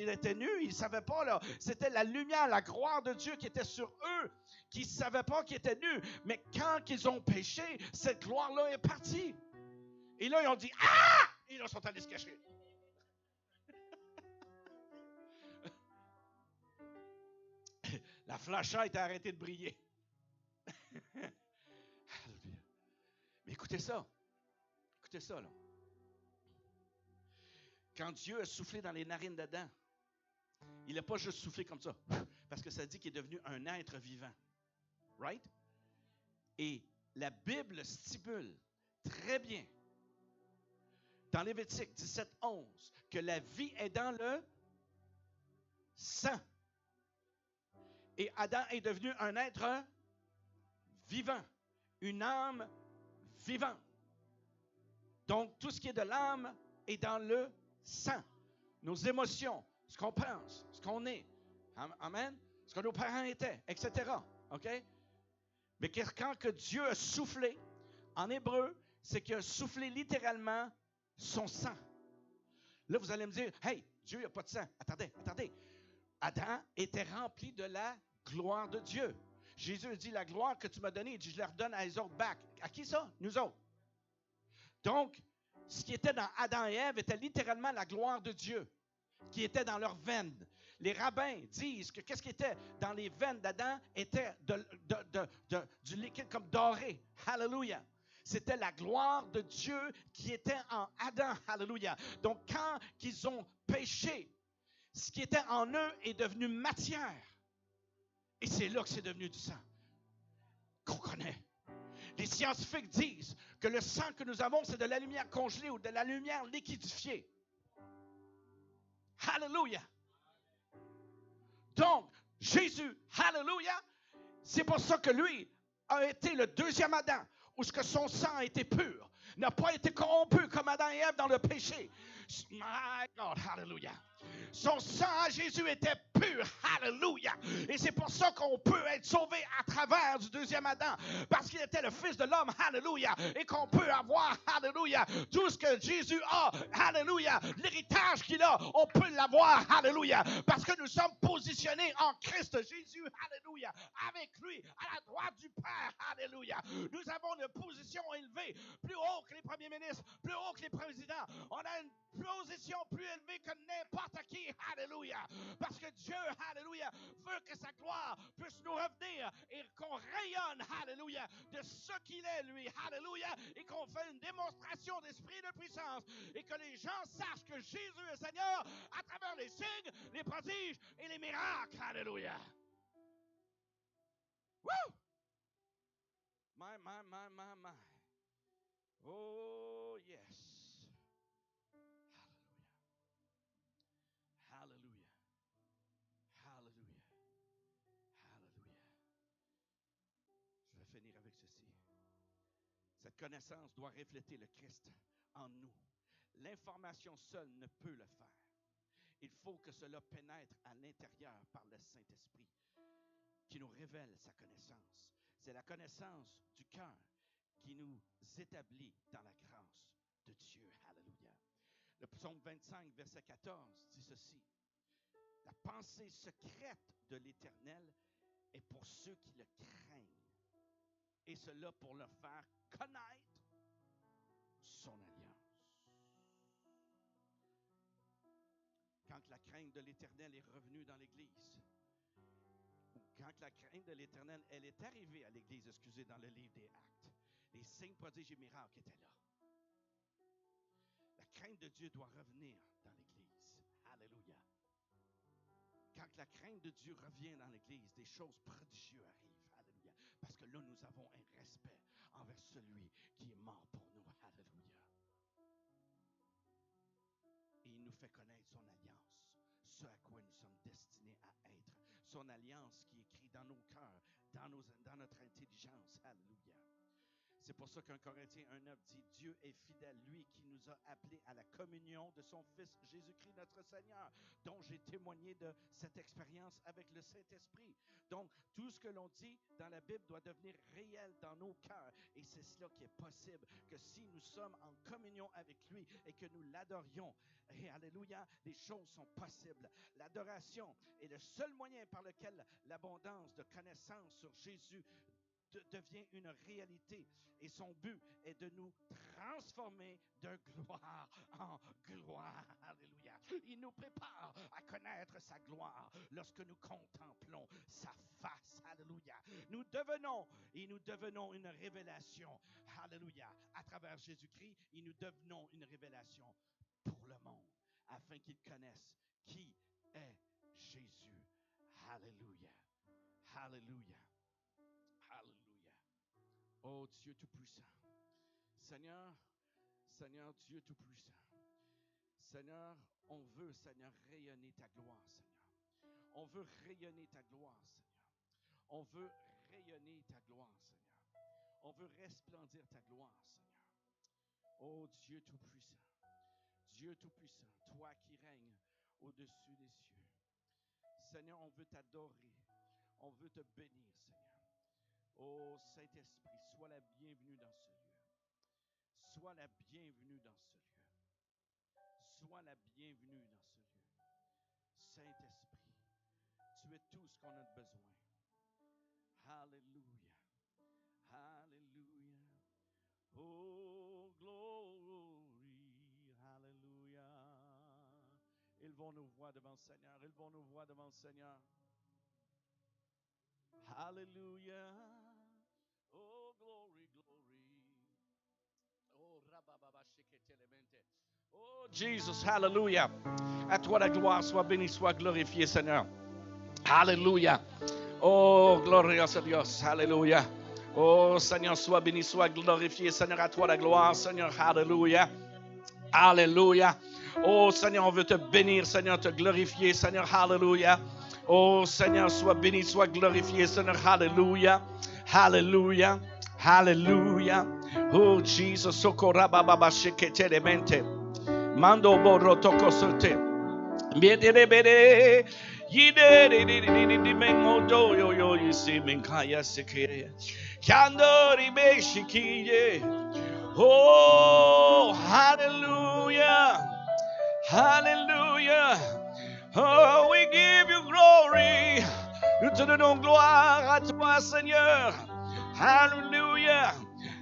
étaient nus? Ils ne savaient pas. Là. C'était la lumière, la gloire de Dieu qui était sur eux, qui ne savaient pas qu'ils étaient nus. Mais quand ils ont péché, cette gloire-là est partie. Et là, ils ont dit « Ah! » Et là, ils sont allés se cacher. La flashlight a arrêté de briller. Mais écoutez ça. Écoutez ça, là. Quand Dieu a soufflé dans les narines d'Adam, il n'a pas juste soufflé comme ça. Parce que ça dit qu'il est devenu un être vivant. Right? Et la Bible stipule très bien dans Lévitique 17:11, que la vie est dans le sang. Et Adam est devenu un être vivant, une âme vivante. Donc, tout ce qui est de l'âme est dans le sang. Nos émotions, ce qu'on pense, ce qu'on est. Amen? Ce que nos parents étaient, etc. OK? Mais quand que Dieu a soufflé, en hébreu, c'est qu'il a soufflé littéralement son sang. Là, vous allez me dire, hey, Dieu, il n'y a pas de sang. Attendez. Adam était rempli de la gloire de Dieu. Jésus dit, la gloire que tu m'as donnée, il dit, je la redonne à les autres back. À qui ça? Nous autres. Donc, ce qui était dans Adam et Ève était littéralement la gloire de Dieu qui était dans leurs veines. Les rabbins disent que qu'est-ce qui était dans les veines d'Adam était du liquide comme doré. Hallelujah. C'était la gloire de Dieu qui était en Adam. Alléluia. Donc, quand ils ont péché, ce qui était en eux est devenu matière. Et c'est là que c'est devenu du sang. Qu'on connaît. Les scientifiques disent que le sang que nous avons, c'est de la lumière congelée ou de la lumière liquidifiée. Alléluia. Donc, Jésus, alléluia, c'est pour ça que lui a été le deuxième Adam, où ce que son sang a été pur, n'a pas été corrompu comme Adam et Ève dans le péché. My God, hallelujah. Son sang à Jésus était pur, hallelujah. Et c'est pour ça qu'on peut être sauvé à travers du deuxième Adam, parce qu'il était le Fils de l'homme, hallelujah. Et qu'on peut avoir, hallelujah, tout ce que Jésus a, hallelujah. L'héritage qu'il a, on peut l'avoir, hallelujah. Parce que nous sommes positionnés en Christ Jésus, hallelujah. Avec lui, à la droite du Père, hallelujah. Nous avons une position élevée, plus haut que les premiers ministres, plus haut que les présidents. On a une position plus élevée que n'importe qui, alléluia. Parce que Dieu, alléluia, veut que sa gloire puisse nous revenir et qu'on rayonne, alléluia, de ce qu'il est, lui, alléluia, et qu'on fait une démonstration d'esprit de puissance et que les gens sachent que Jésus est Seigneur à travers les signes, les prodiges et les miracles, alléluia. Woo! My. Oh, yes. Hallelujah. Hallelujah. Hallelujah. Je vais finir avec ceci. Cette connaissance doit refléter le Christ en nous. L'information seule ne peut le faire. Il faut que cela pénètre à l'intérieur par le Saint-Esprit qui nous révèle sa connaissance. C'est la connaissance du cœur qui nous établit dans la grâce de Dieu. Alléluia. Le psaume 25, verset 14 dit ceci. La pensée secrète de l'Éternel est pour ceux qui le craignent, et cela pour leur faire connaître son alliance. quand la crainte de l'Éternel est revenue dans l'Église, quand la crainte de l'Éternel, elle est arrivée à l'Église, excusez, dans le livre des Actes, les signes, prodiges et miracles étaient là. La crainte de Dieu doit revenir dans l'Église. Alléluia. Quand la crainte de Dieu revient dans l'Église, des choses prodigieuses arrivent. Alléluia. Parce que là, nous avons un respect envers celui qui est mort pour nous. Alléluia. Et il nous fait connaître son alliance, ce à quoi nous sommes destinés à être. Son alliance qui est écrite dans nos cœurs, dans notre intelligence. Alléluia. C'est pour ça qu'un Corinthiens 1:9 dit, Dieu est fidèle, lui qui nous a appelés à la communion de son Fils Jésus-Christ notre Seigneur, dont j'ai témoigné de cette expérience avec le Saint-Esprit. Donc, tout ce que l'on dit dans la Bible doit devenir réel dans nos cœurs. Et c'est cela qui est possible, que si nous sommes en communion avec lui et que nous l'adorions, et alléluia, les choses sont possibles. L'adoration est le seul moyen par lequel l'abondance de connaissances sur Jésus devient une réalité, et son but est de nous transformer de gloire en gloire. Alléluia. Il nous prépare à connaître sa gloire lorsque nous contemplons sa face. Alléluia. Nous devenons une révélation. Alléluia. À travers Jésus-Christ, et nous devenons une révélation pour le monde, afin qu'ils connaissent qui est Jésus. Alléluia. Alléluia. Alléluia. Oh Dieu Tout-Puissant. Seigneur Dieu Tout-Puissant. Seigneur, on veut, Seigneur, rayonner ta gloire, Seigneur. On veut rayonner ta gloire, Seigneur. On veut rayonner ta gloire, Seigneur. On veut resplendir ta gloire, Seigneur. Oh Dieu Tout-Puissant. Dieu Tout-Puissant, toi qui règnes au-dessus des cieux. Seigneur, on veut t'adorer. On veut te bénir, Seigneur. Oh Saint-Esprit, sois la bienvenue dans ce lieu. Sois la bienvenue dans ce lieu. Sois la bienvenue dans ce lieu. Saint-Esprit, tu es tout ce qu'on a besoin. Alléluia. Alléluia. Oh, glory. Alléluia. Élevons nos voix devant le Seigneur. Élevons nos voix devant le Seigneur. Hallelujah. Oh, glory, glory. Oh, rabababa sheketelemente. Oh, Jesus, hallelujah. À toi la gloire, soit bénie, soit glorifiée, Seigneur. Hallelujah. Oh, glorieux Dios. Hallelujah. Oh, Seigneur, sois béni, sois glorifié, Seigneur. À toi la gloire, Seigneur. Hallelujah. Alléluia. Oh, Seigneur, on veut te bénir, Seigneur, te glorifier, Seigneur. Hallelujah. Oh, Seigneur, sois béni, sois glorifié, Seigneur. Hallelujah. Hallelujah. Hallelujah. Oh, Jesus. Sokora baba shekete de mente. Mando borro toko sote. Miedere bere. Yide di mengo do yo yo yisi menkaya sekere. Kandori be shikiye. Oh, hallelujah. Hallelujah. Oh, we give you glory. Nous te donnons gloire à toi, Seigneur. Hallelujah.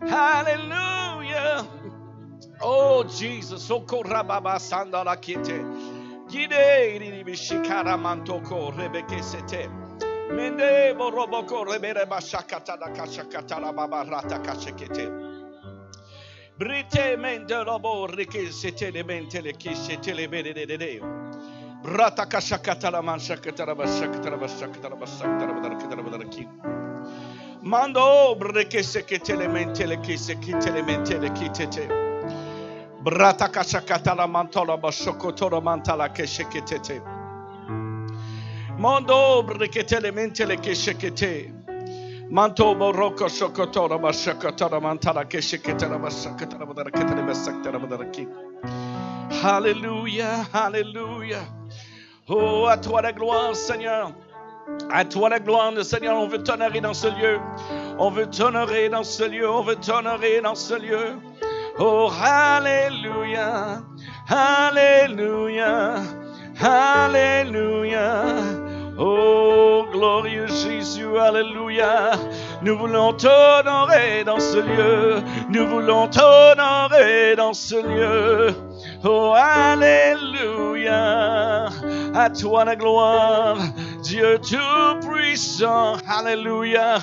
Hallelujah. Oh, Jesus. Sokora baba sandala kite. Gide iribishikara mantoko rebeke sete. Mende boroboko rebere bashakata la kashakata la baba rata kashekete. Brite mende robo rike sete le mente le kishete le bere de de. Brata kashakata la manshakata la bashakata la bashakata la bashakata la badarkata la badarki. Mando brike sekete le mente le kisekete le mente le kitete. Brata kashakata la mantola bashokotora mantala keshekete. Mando brikete le mente le keshekete. Manto boroko shokotora bashakata la mantala keshekete la bashakata la badarkata la basakata la badarki. Hallelujah, hallelujah. Oh, à toi la gloire, Seigneur. À toi la gloire, Seigneur. On veut t'honorer dans ce lieu. On veut t'honorer dans ce lieu. On veut t'honorer dans ce lieu. Oh, hallelujah, hallelujah, hallelujah. Oh, glorieux Jésus, alléluia. Nous voulons t'honorer dans ce lieu. Nous voulons t'honorer dans ce lieu. Oh, alléluia, À toi la gloire, Dieu Tout-Puissant. Alléluia.